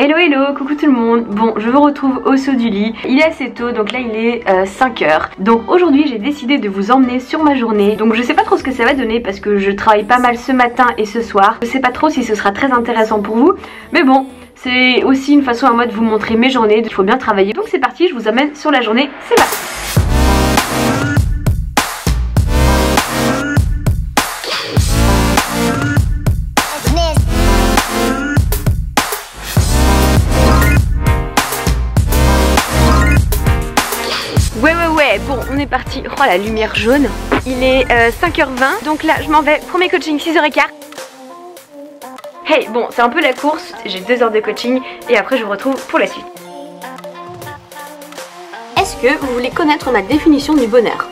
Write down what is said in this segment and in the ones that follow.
Hello hello, coucou tout le monde. Bon, je vous retrouve au saut du lit. Il est assez tôt, donc là il est 5h. Donc aujourd'hui j'ai décidé de vous emmener sur ma journée. Donc je sais pas trop ce que ça va donner parce que je travaille pas mal ce matin et ce soir. Je sais pas trop si ce sera très intéressant pour vous, mais bon, c'est aussi une façon à moi de vous montrer mes journées. Il faut bien travailler. Donc c'est parti, je vous amène sur la journée. C'est parti. Ouais, bon, on est parti. Oh, la lumière jaune. Il est 5h20, donc là je m'en vais. Premier coaching 6h15. Hey, bon, c'est un peu la course. J'ai 2 heures de coaching et après je vous retrouve pour la suite. Est-ce que vous voulez connaître ma définition du bonheur?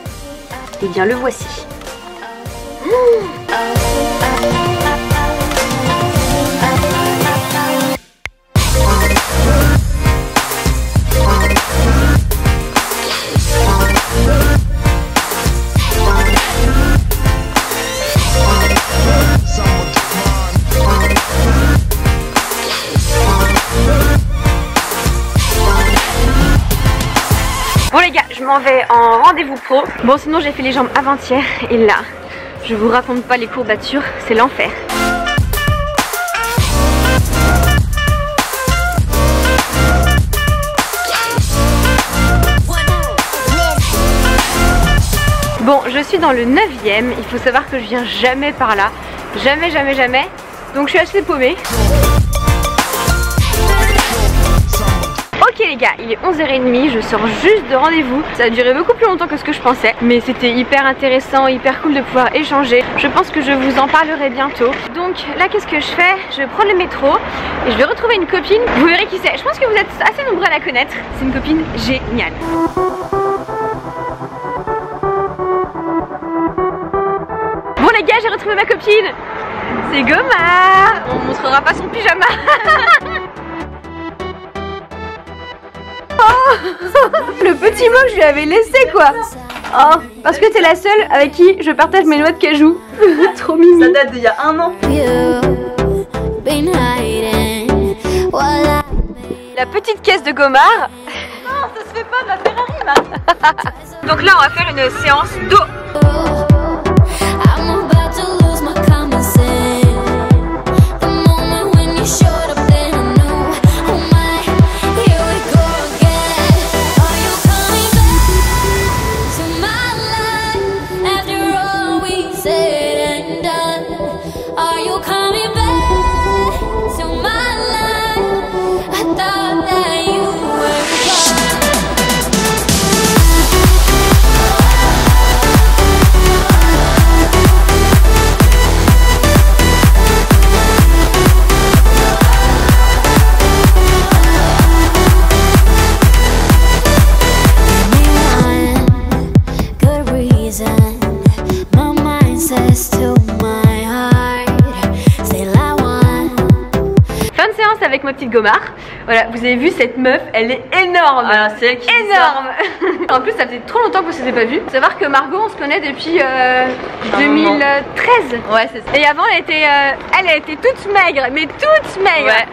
Eh bien, le voici. Bon les gars, je m'en vais en rendez-vous pro. Bon, sinon j'ai fait les jambes avant-hier et là, je vous raconte pas les courbatures, c'est l'enfer. Bon, je suis dans le 9e, il faut savoir que je viens jamais par là. Jamais. Donc je suis assez paumée. Ok les gars, il est 11h30, je sors juste de rendez-vous. Ça a duré beaucoup plus longtemps que ce que je pensais, mais c'était hyper intéressant, hyper cool de pouvoir échanger. Je pense que je vous en parlerai bientôt. Donc là, qu'est-ce que je fais? Je vais prendre le métro et je vais retrouver une copine. Vous verrez qui c'est. Je pense que vous êtes assez nombreux à la connaître. C'est une copine géniale. Bon les gars, j'ai retrouvé ma copine. C'est Goma. On montrera pas son pyjama. Oh, le petit mot que je lui avais laissé quoi. Oh, parce que t'es la seule avec qui je partage mes noix de cajou. Trop mimi. Ça date d'il y a 1 an. La petite caisse de Gomard. Non, ça se fait pas, ma Ferrari là. Donc là on va faire une séance d'eau. Avec ma petite Gomard. Voilà, vous avez vu cette meuf, elle est énorme. Ah, c'est elle qui énorme. En plus, ça faisait trop longtemps qu'on s'était pas vu. Faut savoir que Margot, on se connaît depuis 2013. Ouais, c'est ça. Et avant, elle était toute maigre, mais toute maigre. Ouais.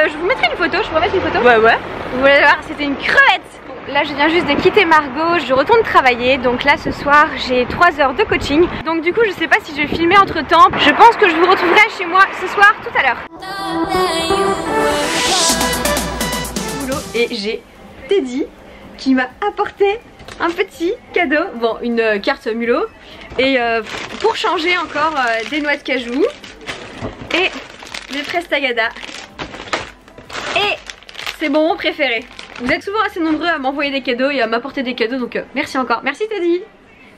Je vous mettrai une photo. Je pourrais mettre une photo. Ouais. Vous voulez voir, c'était une crevette. Là je viens juste de quitter Margot, je retourne travailler. Donc là ce soir j'ai 3 heures de coaching. Donc du coup je sais pas si je vais filmer entre temps. Je pense que je vous retrouverai chez moi ce soir tout à l'heure. Et j'ai Teddy qui m'a apporté un petit cadeau. Bon, une carte Mulot. Et pour changer encore des noix de cajou. Et des fraises Tagada. Et c'est mon moment préféré. Vous êtes souvent assez nombreux à m'envoyer des cadeaux et à m'apporter des cadeaux, donc merci encore. Merci Teddy.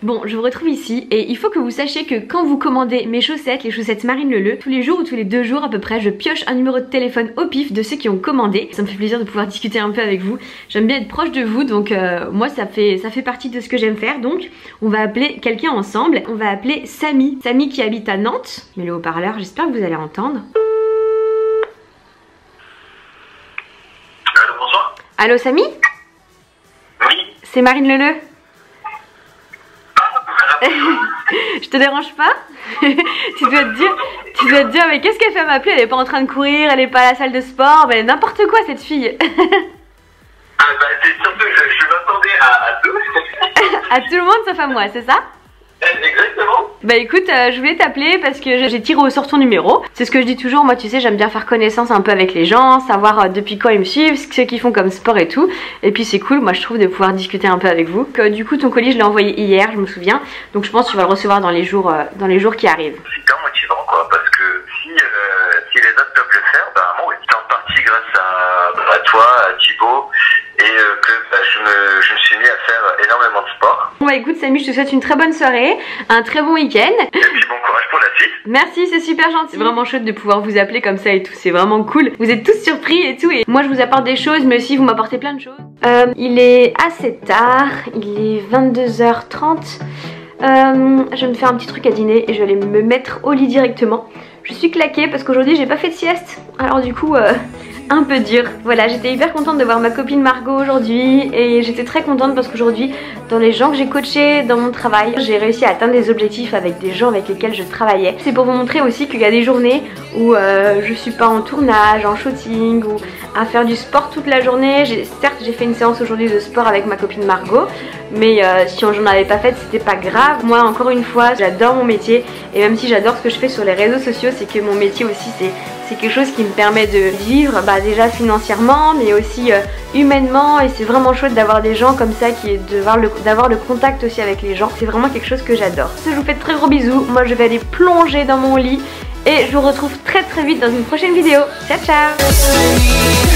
Bon, je vous retrouve ici et il faut que vous sachiez que quand vous commandez mes chaussettes, les chaussettes Marine Leleu, tous les jours ou tous les 2 jours à peu près, je pioche un numéro de téléphone au pif de ceux qui ont commandé. Ça me fait plaisir de pouvoir discuter un peu avec vous. J'aime bien être proche de vous, donc moi ça fait partie de ce que j'aime faire. Donc on va appeler quelqu'un ensemble. On va appeler Samy. Samy qui habite à Nantes. Mais le haut-parleur, j'espère que vous allez entendre. Allô, bonsoir. Allô Samy? Oui. C'est Marine Leleu. Je te dérange pas? Tu dois te dire mais qu'est-ce qu'elle fait à m'appeler? Elle est pas en train de courir, elle est pas à la salle de sport, mais n'importe quoi cette fille. Ah bah c'est surtout que je m'attendais à tout. À tout le monde sauf à moi, c'est ça? Exactement. Bah écoute, je voulais t'appeler parce que j'ai tiré au sort ton numéro. C'est ce que je dis toujours, moi tu sais, j'aime bien faire connaissance un peu avec les gens, savoir depuis quand ils me suivent, ce qu'ils font comme sport et tout. Et puis c'est cool, moi je trouve, de pouvoir discuter un peu avec vous. Du coup ton colis je l'ai envoyé hier, je me souviens. Donc je pense que tu vas le recevoir dans les jours qui arrivent. C'est hyper motivant quoi, parce que si les autres peuvent le faire, bah moi oui. C'est en partie grâce à toi, à Thibaut, et que je me suis mis à faire énormément de sport. Bon bah écoute Samy, je te souhaite une très bonne soirée, un très bon week-end. Et puis bon courage pour la suite. Merci, c'est super gentil. C'est vraiment chouette de pouvoir vous appeler comme ça et tout, c'est vraiment cool. Vous êtes tous surpris et tout, et moi je vous apporte des choses, mais aussi vous m'apportez plein de choses. Il est assez tard, il est 22h30. Je vais me faire un petit truc à dîner et je vais aller me mettre au lit directement. Je suis claquée parce qu'aujourd'hui j'ai pas fait de sieste, alors du coup un peu dur. Voilà, j'étais hyper contente de voir ma copine Margot aujourd'hui et j'étais très contente parce qu'aujourd'hui, dans les gens que j'ai coachés dans mon travail, j'ai réussi à atteindre des objectifs avec des gens avec lesquels je travaillais. C'est pour vous montrer aussi qu'il y a des journées où je suis pas en tournage, en shooting ou à faire du sport toute la journée. Certes, j'ai fait une séance aujourd'hui de sport avec ma copine Margot, mais si j'en avais pas fait, c'était pas grave. Moi, encore une fois, j'adore mon métier et même si j'adore ce que je fais sur les réseaux sociaux, c'est que mon métier aussi, c'est quelque chose qui me permet de vivre déjà financièrement mais aussi humainement, et c'est vraiment chouette d'avoir des gens comme ça, d'avoir le contact aussi avec les gens. C'est vraiment quelque chose que j'adore. Je vous fais de très gros bisous, moi je vais aller plonger dans mon lit et je vous retrouve très vite dans une prochaine vidéo. Ciao ciao.